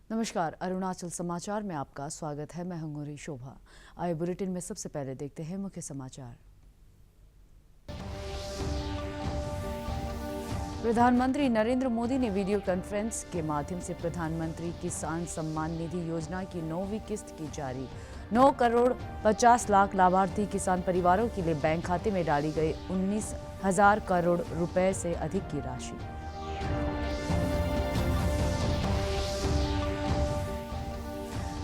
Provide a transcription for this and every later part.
नमस्कार, अरुणाचल समाचार में आपका स्वागत है। मैं हूं शोभा। आइए बुलेटिन में सबसे पहले देखते हैं मुख्य समाचार। प्रधानमंत्री नरेंद्र मोदी ने वीडियो कॉन्फ्रेंस के माध्यम से प्रधानमंत्री किसान सम्मान निधि योजना की 9वीं किस्त की जारी। 9 करोड़ 50 लाख लाभार्थी किसान परिवारों के लिए बैंक खाते में डाली गई 19,000 करोड़ रुपए से अधिक की राशि।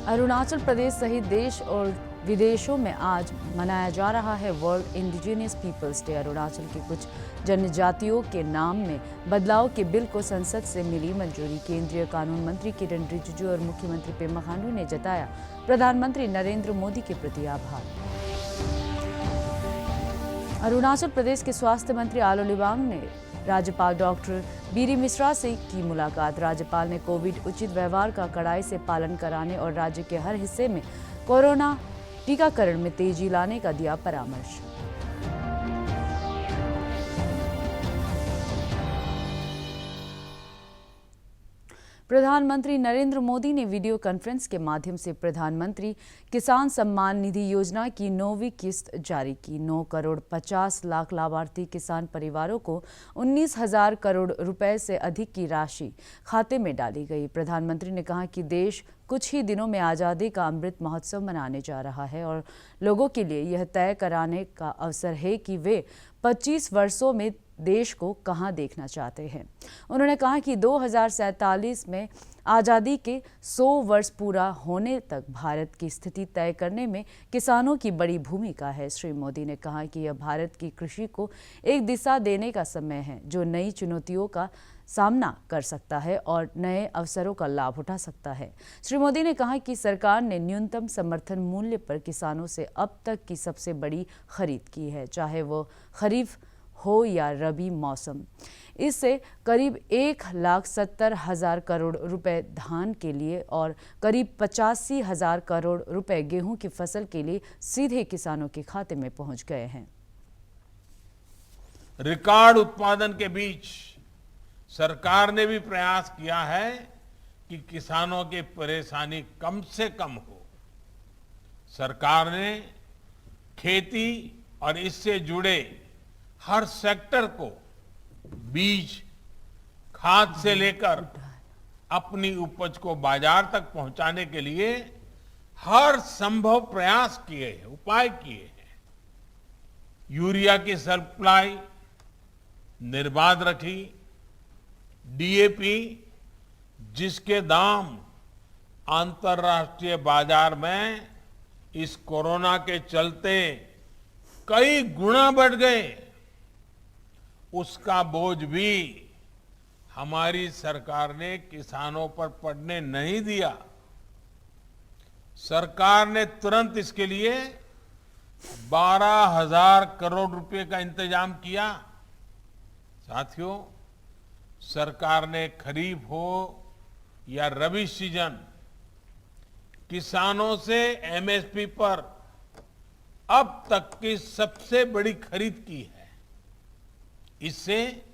अरुणाचल प्रदेश सहित देश और विदेशों में आज मनाया जा रहा है World Indigenous Peoples Day. Arunachal के कुछ जनजातियों के नाम में बदलाव के बिल को संसद से मिली मंजूरी। केंद्रीय कानून मंत्री किरण रिजिजू और मुख्यमंत्री पेमा खांडू ने जताया प्रधानमंत्री नरेंद्र मोदी के प्रति आभार। अरुणाचल प्रदेश के स्वास्थ्य मंत्री आलो लिबांग ने राज्यपाल डॉक्टर बीडी मिश्रा से की मुलाकात। राज्यपाल ने कोविड उचित व्यवहार का कड़ाई से पालन कराने और राज्य के हर हिस्से में कोरोना टीकाकरण में तेजी लाने का दिया परामर्श। प्रधानमंत्री नरेंद्र मोदी ने वीडियो कॉन्फ्रेंस के माध्यम से प्रधानमंत्री किसान सम्मान निधि योजना की 9वीं किस्त जारी की। 9 करोड़ 50 लाख लाभार्थी किसान परिवारों को 19,000 करोड़ रुपए से अधिक की राशि खाते में डाली गई। प्रधानमंत्री ने कहा कि देश कुछ ही दिनों में आज़ादी का अमृत महोत्सव मनाने जा रहा है और लोगों के लिए यह तय कराने का अवसर है कि वे 25 वर्षों में देश को कहां देखना चाहते हैं। उन्होंने कहा कि 2047 में आज़ादी के 100 वर्ष पूरा होने तक भारत की स्थिति तय करने में किसानों की बड़ी भूमिका है। श्री मोदी ने कहा कि यह भारत की कृषि को एक दिशा देने का समय है जो नई चुनौतियों का सामना कर सकता है और नए अवसरों का लाभ उठा सकता है। श्री मोदी ने कहा कि सरकार ने न्यूनतम समर्थन मूल्य पर किसानों से अब तक की सबसे बड़ी खरीद की है, चाहे वो खरीफ हो या रबी मौसम। इससे करीब 1,70,000 करोड़ रुपए धान के लिए और करीब 85,000 करोड़ रुपए गेहूं की फसल के लिए सीधे किसानों के खाते में पहुंच गए हैं। रिकॉर्ड उत्पादन के बीच सरकार ने भी प्रयास किया है कि किसानों की परेशानी कम से कम हो। सरकार ने खेती और इससे जुड़े हर सेक्टर को बीज, खाद से लेकर अपनी उपज को बाजार तक पहुंचाने के लिए हर संभव प्रयास किए हैं, उपाय किए हैं। यूरिया की सप्लाई निर्बाध रखी। डीएपी जिसके दाम अंतर्राष्ट्रीय बाजार में इस कोरोना के चलते कई गुना बढ़ गए, उसका बोझ भी हमारी सरकार ने किसानों पर पड़ने नहीं दिया। सरकार ने तुरंत इसके लिए 12,000 करोड़ रुपए का इंतजाम किया। साथियों, सरकार ने खरीफ हो या रबी सीजन किसानों से एमएसपी पर अब तक की सबसे बड़ी खरीद की है। इससे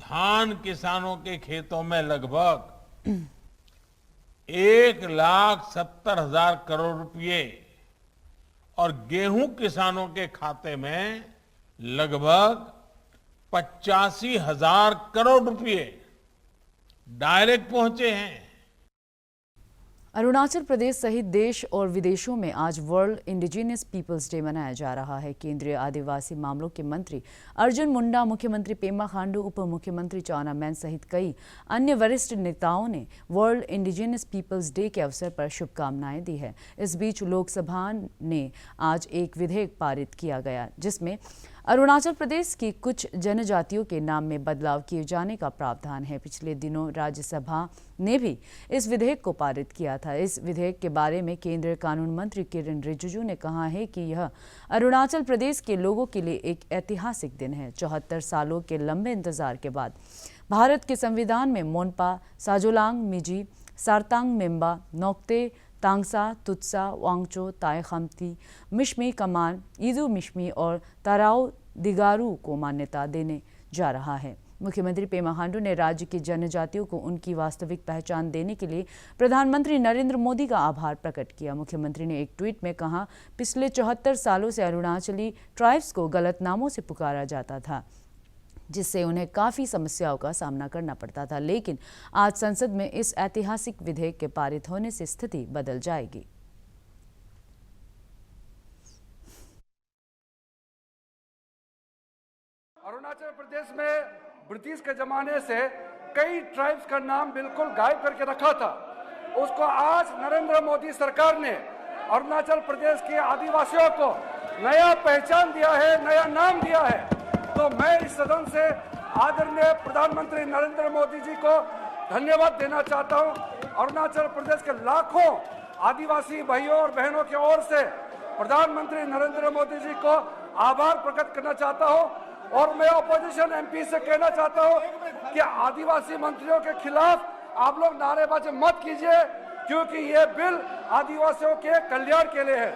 धान किसानों के खेतों में लगभग 1,70,000 करोड़ रुपए और गेहूं किसानों के खाते में लगभग 85,000 करोड़ रुपए डायरेक्ट पहुंचे हैं। अरुणाचल प्रदेश सहित देश और विदेशों में आज वर्ल्ड इंडिजिनियस पीपल्स डे मनाया जा रहा है। केंद्रीय आदिवासी मामलों के मंत्री अर्जुन मुंडा, मुख्यमंत्री पेमा खांडू, उप मुख्यमंत्री चाउना मैन सहित कई अन्य वरिष्ठ नेताओं ने वर्ल्ड इंडिजिनियस पीपल्स डे के अवसर पर शुभकामनाएं दी है। इस बीच लोकसभा ने आज एक विधेयक पारित किया गया जिसमें अरुणाचल प्रदेश की कुछ जनजातियों के नाम में बदलाव किए जाने का प्रावधान है। पिछले दिनों राज्यसभा ने भी इस विधेयक को पारित किया था। इस विधेयक के बारे में केंद्रीय कानून मंत्री किरण रिजिजू ने कहा है कि यह अरुणाचल प्रदेश के लोगों के लिए एक ऐतिहासिक दिन है। 74 सालों के लंबे इंतजार के बाद भारत के संविधान में मोनपा, साजोलांग, मिजी, सारतांग मेम्बा, नोक्ते, तांगसा, तुत्सा, वांगचो, ताई खमती, मिश्मी कमान, ईदू मिश्मी और ताराओ दिगारू को मान्यता देने जा रहा है। मुख्यमंत्री पेमा खांडू ने राज्य की जनजातियों को उनकी वास्तविक पहचान देने के लिए प्रधानमंत्री नरेंद्र मोदी का आभार प्रकट किया। मुख्यमंत्री ने एक ट्वीट में कहा, पिछले 74 सालों से अरुणाचली ट्राइब्स को गलत नामों से पुकारा जाता था, जिससे उन्हें काफ़ी समस्याओं का सामना करना पड़ता था, लेकिन आज संसद में इस ऐतिहासिक विधेयक के पारित होने से स्थिति बदल जाएगी। अरुणाचल प्रदेश में ब्रिटिश के जमाने से कई ट्राइब्स का नाम बिल्कुल गायब करके रखा था। उसको आज नरेंद्र मोदी सरकार ने अरुणाचल प्रदेश के आदिवासियों को नया पहचान दिया है, नया नाम दिया है। तो मैं इस सदन से आदरणीय प्रधानमंत्री नरेंद्र मोदी जी को धन्यवाद देना चाहता हूं। अरुणाचल प्रदेश के लाखों आदिवासी भाइयों और बहनों की ओर से प्रधानमंत्री नरेंद्र मोदी जी को आभार प्रकट करना चाहता हूं। और मैं ऑपोजिशन एमपी से कहना चाहता हूं कि आदिवासी मंत्रियों के खिलाफ आप लोग नारेबाजी मत कीजिए, क्योंकि ये बिल आदिवासियों के कल्याण के लिए है।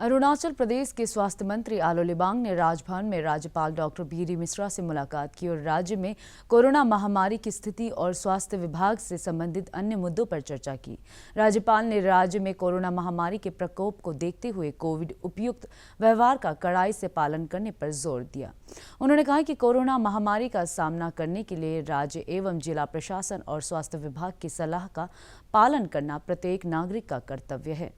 अरुणाचल प्रदेश के स्वास्थ्य मंत्री आलो लिबांग ने राजभवन में राज्यपाल डॉक्टर बी.डी. मिश्रा से मुलाकात की और राज्य में कोरोना महामारी की स्थिति और स्वास्थ्य विभाग से संबंधित अन्य मुद्दों पर चर्चा की। राज्यपाल ने राज्य में कोरोना महामारी के प्रकोप को देखते हुए कोविड उपयुक्त व्यवहार का कड़ाई से पालन करने पर जोर दिया। उन्होंने कहा कि कोरोना महामारी का सामना करने के लिए राज्य एवं जिला प्रशासन और स्वास्थ्य विभाग की सलाह का पालन करना प्रत्येक नागरिक का कर्तव्य है।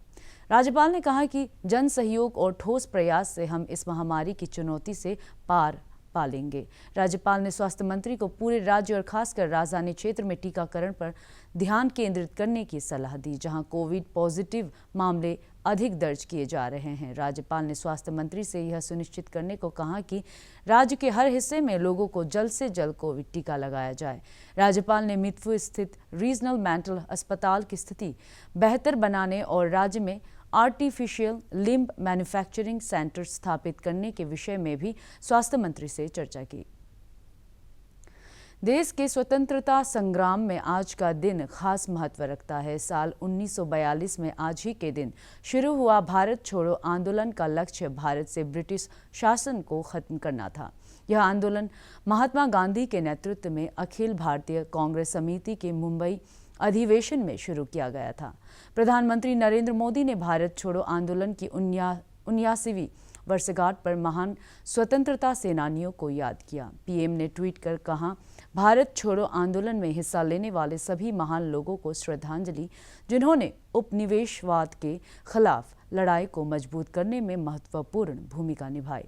राज्यपाल ने कहा कि जन सहयोग और ठोस प्रयास से हम इस महामारी की चुनौती से पार पा लेंगे। राज्यपाल ने स्वास्थ्य मंत्री को पूरे राज्य और खासकर राजधानी क्षेत्र में टीकाकरण पर ध्यान केंद्रित करने की सलाह दी, जहां कोविड पॉजिटिव मामले अधिक दर्ज किए जा रहे हैं। राज्यपाल ने स्वास्थ्य मंत्री से यह सुनिश्चित करने को कहा कि राज्य के हर हिस्से में लोगों को जल्द से जल्द कोविड टीका लगाया जाए। राज्यपाल ने मितफू स्थित रीजनल मेंटल अस्पताल की स्थिति बेहतर बनाने और राज्य में आर्टिफिशियल लिम्ब मैन्युफैक्चरिंग सेंटर स्थापित करने के विषय में भी स्वास्थ्य मंत्री से चर्चा की। देश के स्वतंत्रता संग्राम में आज का दिन खास महत्व रखता है। साल 1942 में आज ही के दिन शुरू हुआ भारत छोड़ो आंदोलन का लक्ष्य भारत से ब्रिटिश शासन को खत्म करना था। यह आंदोलन महात्मा गांधी के नेतृत्व में अखिल भारतीय कांग्रेस समिति के मुंबई अधिवेशन में शुरू किया गया था। प्रधानमंत्री नरेंद्र मोदी ने भारत छोड़ो आंदोलन की 79वीं वर्षगांठ पर महान स्वतंत्रता सेनानियों को याद किया। पीएम ने ट्वीट कर कहा, भारत छोड़ो आंदोलन में हिस्सा लेने वाले सभी महान लोगों को श्रद्धांजलि, जिन्होंने उपनिवेशवाद के खिलाफ लड़ाई को मजबूत करने में महत्वपूर्ण भूमिका निभाई।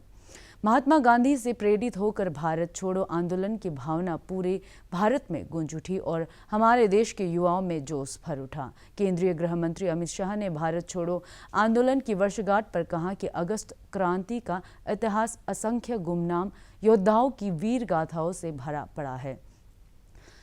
महात्मा गांधी से प्रेरित होकर भारत छोड़ो आंदोलन की भावना पूरे भारत में गूंज उठी और हमारे देश के युवाओं में जोश भर उठा। केंद्रीय गृह मंत्री अमित शाह ने भारत छोड़ो आंदोलन की वर्षगांठ पर कहा कि अगस्त क्रांति का इतिहास असंख्य गुमनाम योद्धाओं की वीर गाथाओं से भरा पड़ा है,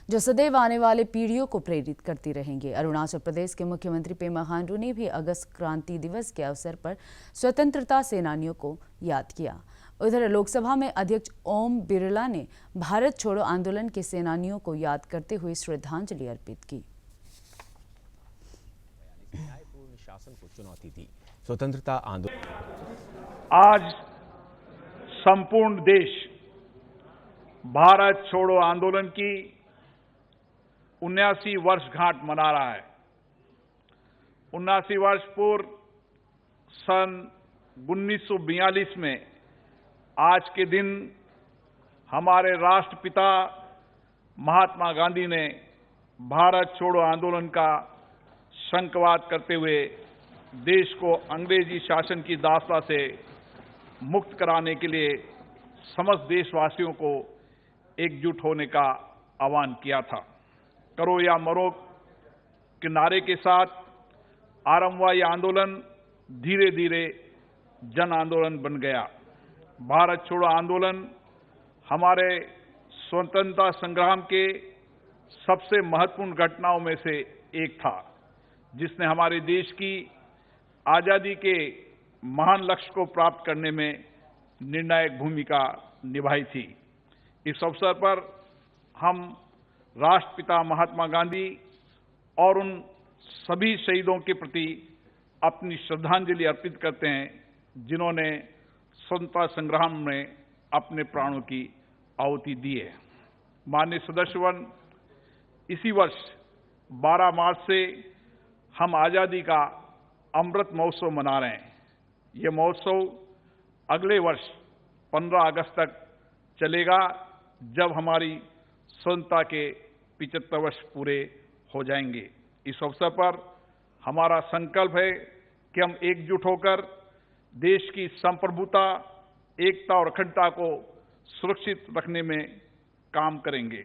जो सदैव आने वाले पीढ़ियों को प्रेरित करती रहेंगे। अरुणाचल प्रदेश के मुख्यमंत्री पेमा खांडू ने भी अगस्त क्रांति दिवस के अवसर पर स्वतंत्रता सेनानियों को याद किया। उधर लोकसभा में अध्यक्ष ओम बिरला ने भारत छोड़ो आंदोलन के सेनानियों को याद करते हुए श्रद्धांजलि अर्पित की। न्यायपूर्ण शासन को चुनौती दी। स्वतंत्रता आंदोलन आज संपूर्ण देश भारत छोड़ो आंदोलन की 79वीं वर्षगांठ मना रहा है। 79 वर्ष पूर्व सन 1942 में आज के दिन हमारे राष्ट्रपिता महात्मा गांधी ने भारत छोड़ो आंदोलन का शंखवाद करते हुए देश को अंग्रेजी शासन की दास्ता से मुक्त कराने के लिए समस्त देशवासियों को एकजुट होने का आह्वान किया था। करो या मरो के नारे के साथ आरंभ हुआ यह आंदोलन धीरे धीरे जन आंदोलन बन गया। भारत छोड़ो आंदोलन हमारे स्वतंत्रता संग्राम के सबसे महत्वपूर्ण घटनाओं में से एक था, जिसने हमारे देश की आजादी के महान लक्ष्य को प्राप्त करने में निर्णायक भूमिका निभाई थी। इस अवसर पर हम राष्ट्रपिता महात्मा गांधी और उन सभी शहीदों के प्रति अपनी श्रद्धांजलि अर्पित करते हैं, जिन्होंने स्वतंत्रता संग्राम में अपने प्राणों की आहुति दी है। माननीय सदस्यगण, इसी वर्ष 12 मार्च से हम आज़ादी का अमृत महोत्सव मना रहे हैं। ये महोत्सव अगले वर्ष 15 अगस्त तक चलेगा, जब हमारी स्वतंत्रता के 75 वर्ष पूरे हो जाएंगे। इस अवसर पर हमारा संकल्प है कि हम एकजुट होकर देश की संप्रभुता, एकता और अखंडता को सुरक्षित रखने में काम करेंगे।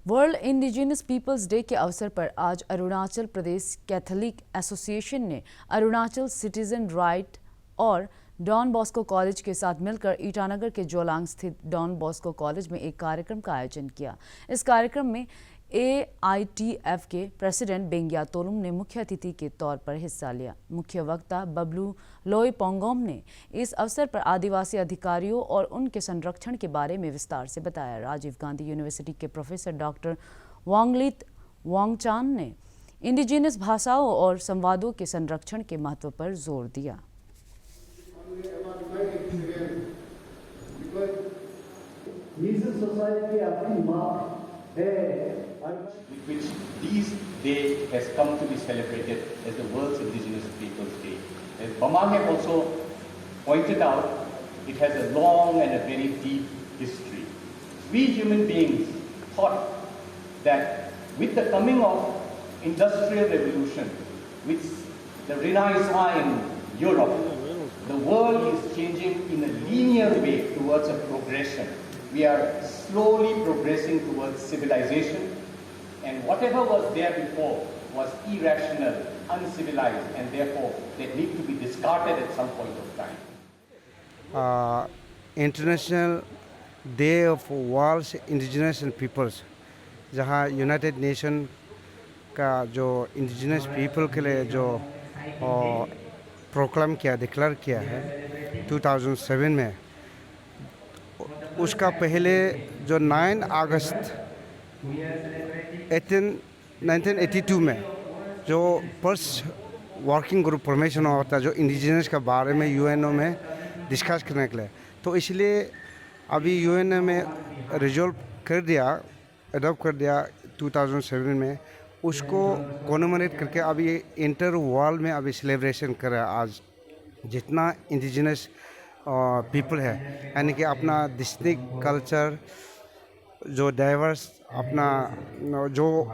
वर्ल्ड इंडिजिनस पीपल्स डे के अवसर पर आज अरुणाचल प्रदेश कैथोलिक एसोसिएशन ने अरुणाचल सिटीजन राइट और डॉन बॉस्को कॉलेज के साथ मिलकर ईटानगर के जोलांग स्थित डॉन बॉस्को कॉलेज में एक कार्यक्रम का आयोजन किया। इस कार्यक्रम में AITF के प्रेसिडेंट बेंगिया तोलुम ने मुख्य अतिथि के तौर पर हिस्सा लिया। मुख्य वक्ता बबलू लोई पोंगोम ने इस अवसर पर आदिवासी अधिकारियों और उनके संरक्षण के बारे में विस्तार से बताया। राजीव गांधी यूनिवर्सिटी के प्रोफेसर डॉक्टर वांगलित वांगचान ने इंडिजिनस भाषाओं और संवादों के संरक्षण के महत्व पर जोर दिया। which this day has come to be celebrated as the World's Indigenous Peoples Day. As Bamaheb also pointed out, it has a long and a very deep history. We human beings thought that with the coming of Industrial Revolution, with the Renaissance in Europe, the world is changing in a linear way towards a progression. We are slowly progressing towards civilization, and whatever was there before was irrational, uncivilized, and therefore they need to be discarded at some point of time. International Day of World's Indigenous Peoples, जहाँ United nation का जो indigenous people के लिए जो proclaim किया, declare किया है 2007 में, उसका पहले जो 9 अगस्त 1982 में जो फर्स्ट वर्किंग ग्रुप फॉर्मेशन हुआ था जो इंडिजिनस के बारे में यूएनओ में डिस्कस करने के लिए, तो इसलिए अभी यूएनओ में रिजॉल्व कर दिया, अडॉप्ट कर दिया 2007 में, उसको कॉमेमोरेट करके अभी इंटर वर्ल्ड में अभी सेलिब्रेशन कर रहा है। आज जितना इंडिजिनस पीपल है, यानी कि अपना डिस्ट्रिक्ट कल्चर जो डाइवर्स अपना जो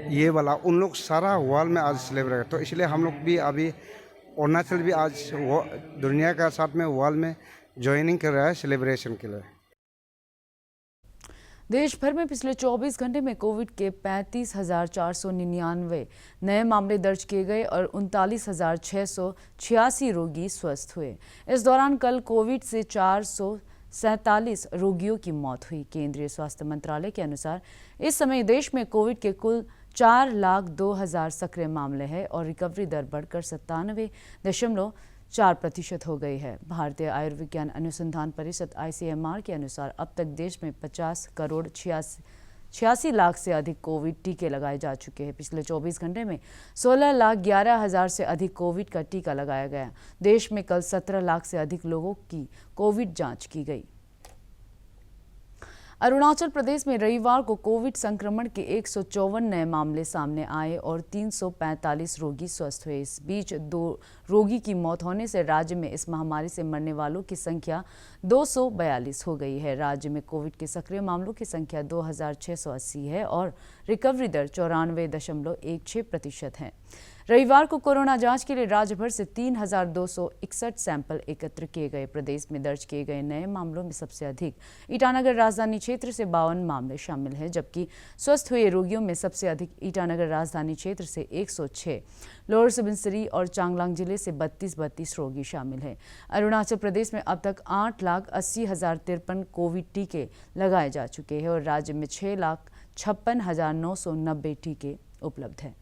ये वाला, उन लोग सारा वर्ल्ड में आज सेलिब्रेट, तो इसलिए हम लोग भी अभी अरुणाचल भी आज दुनिया का साथ में वर्ल्ड में ज्वाइनिंग कर रहा है सेलिब्रेशन के लिए। देश भर में पिछले 24 घंटे में कोविड के 35,499 नए मामले दर्ज किए गए और 39,686 रोगी स्वस्थ हुए। इस दौरान कल कोविड से 447 रोगियों की मौत हुई। केंद्रीय स्वास्थ्य मंत्रालय के अनुसार इस समय देश में कोविड के कुल 4,02,000 सक्रिय मामले हैं और रिकवरी दर बढ़कर 97.4% हो गई है। भारतीय आयुर्विज्ञान अनुसंधान परिषद ICMR के अनुसार अब तक देश में 50 करोड़ 86 लाख से अधिक कोविड टीके लगाए जा चुके हैं। पिछले 24 घंटे में 16,11,000 से अधिक कोविड का टीका लगाया गया। देश में कल 17 लाख से अधिक लोगों की कोविड जांच की गई। अरुणाचल प्रदेश में रविवार को कोविड संक्रमण के 154 नए मामले सामने आए और 345 रोगी स्वस्थ हुए। इस बीच 2 रोगी की मौत होने से राज्य में इस महामारी से मरने वालों की संख्या 242 हो गई है। राज्य में कोविड के सक्रिय मामलों की संख्या 2,680 है और रिकवरी दर 94.16% है। रविवार को कोरोना जांच के लिए राज्य भर से 3,261 सैंपल एकत्र किए गए। प्रदेश में दर्ज किए गए नए मामलों में सबसे अधिक ईटानगर राजधानी क्षेत्र से 52 मामले शामिल हैं, जबकि स्वस्थ हुए रोगियों में सबसे अधिक ईटानगर राजधानी क्षेत्र से 106, लोअर सुबनसिरी और चांगलांग जिले से 32 रोगी शामिल हैं। अरुणाचल प्रदेश में अब तक 8,80,053 कोविड टीके लगाए जा चुके हैं और राज्य में 6,56,990 टीके उपलब्ध हैं।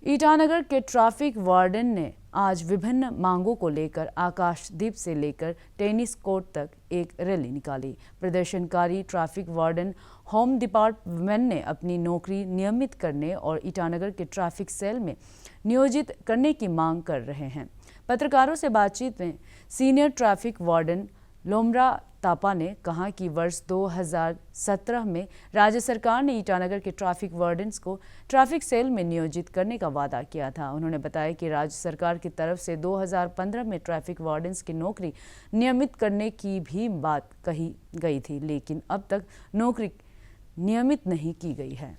ईटानगर के ट्रैफिक वार्डन ने आज विभिन्न मांगों को लेकर आकाशदीप से लेकर टेनिस कोर्ट तक एक रैली निकाली। प्रदर्शनकारी ट्रैफिक वार्डन होम डिपार्टमेंट ने अपनी नौकरी नियमित करने और ईटानगर के ट्रैफिक सेल में नियोजित करने की मांग कर रहे हैं। पत्रकारों से बातचीत में सीनियर ट्रैफिक वार्डन लोमरा तापा ने कहा कि वर्ष 2017 में राज्य सरकार ने ईटानगर के ट्रैफिक वार्डन्स को ट्रैफिक सेल में नियोजित करने का वादा किया था। उन्होंने बताया कि राज्य सरकार की तरफ से 2015 में ट्रैफिक वार्डन्स की नौकरी नियमित करने की भी बात कही गई थी, लेकिन अब तक नौकरी नियमित नहीं की गई है।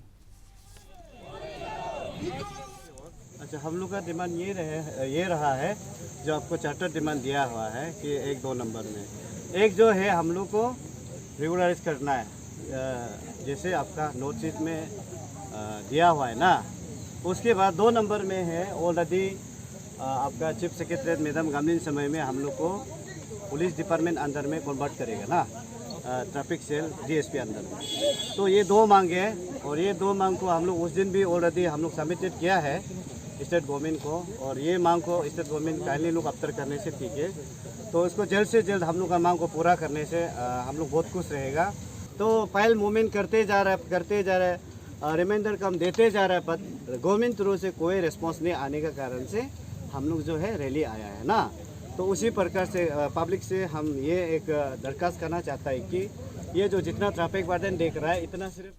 अच्छा, हम लोग का डिमांड ये रहा है जो आपको चार्टर डिमांड दिया हुआ है कि 1-2 नंबर में एक जो है हम लोग को रेगुलराइज करना है, जैसे आपका नोटिस में दिया हुआ है ना। उसके बाद 2 नंबर में है ऑलरेडी आपका चीफ सेक्रेटरी मैडम गामलिन समय में हम लोग को पुलिस डिपार्टमेंट अंदर में कन्वर्ट करेगा ना, ट्रैफिक सेल डीएसपी अंदर में। तो ये 2 मांग है और ये 2 मांग को हम लोग उस दिन भी ऑलरेडी हम लोग सबमिटेड किया है स्टेट गवर्नमेंट को, और ये मांग को स्टेट गवर्नमेंट काइंडली लोग अफ्तर करने से ठीक है। तो इसको जल्द से जल्द हम लोग का मांग को पूरा करने से हम लोग बहुत खुश रहेगा। तो फाइल मूवमेंट करते जा रहा है, रिमाइंडर कम देते जा रहा है, पर गवर्नमेंट थ्रू से कोई रिस्पॉन्स नहीं आने का कारण से हम लोग जो है रैली आया है ना। तो उसी प्रकार से पब्लिक से हम ये एक दरख्वास्त करना चाहता है कि ये जो जितना ट्रैफिक वार्डन देख रहा है इतना सिर्फ।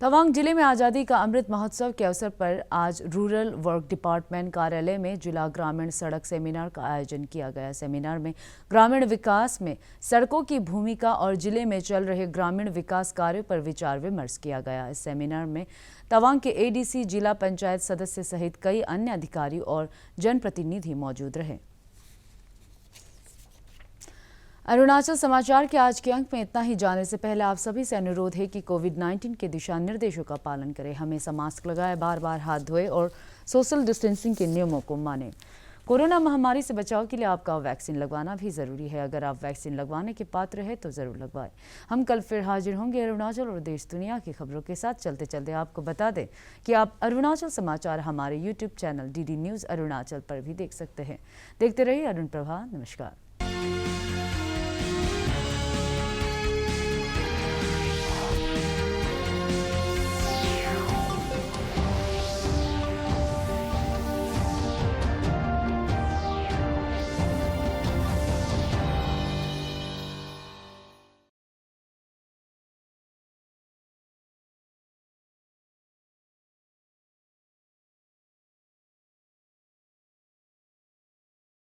तवांग जिले में आज़ादी का अमृत महोत्सव के अवसर पर आज रूरल वर्क डिपार्टमेंट कार्यालय में जिला ग्रामीण सड़क सेमिनार का आयोजन किया गया। सेमिनार में ग्रामीण विकास में सड़कों की भूमिका और जिले में चल रहे ग्रामीण विकास कार्यों पर विचार विमर्श किया गया। इस सेमिनार में तवांग के एडीसी, जिला पंचायत सदस्य सहित कई अन्य अधिकारी और जनप्रतिनिधि मौजूद रहे। अरुणाचल समाचार के आज के अंक में इतना ही। जाने से पहले आप सभी से अनुरोध है कि कोविड-19 के दिशा निर्देशों का पालन करें, हमेशा मास्क लगाएं, बार-बार हाथ धोएं और सोशल डिस्टेंसिंग के नियमों को मानें। कोरोना महामारी से बचाव के लिए आपका वैक्सीन लगवाना भी जरूरी है। अगर आप वैक्सीन लगवाने के पात्र हैं तो जरूर लगवाएं। हम कल फिर हाजिर होंगे अरुणाचल और देश दुनिया की खबरों के साथ। चलते चलते आपको बता दें कि आप अरुणाचल समाचार हमारे YouTube channel DD news Arunachal पर भी देख सकते हैं। देखते रहिए अरुण प्रभा। नमस्कार।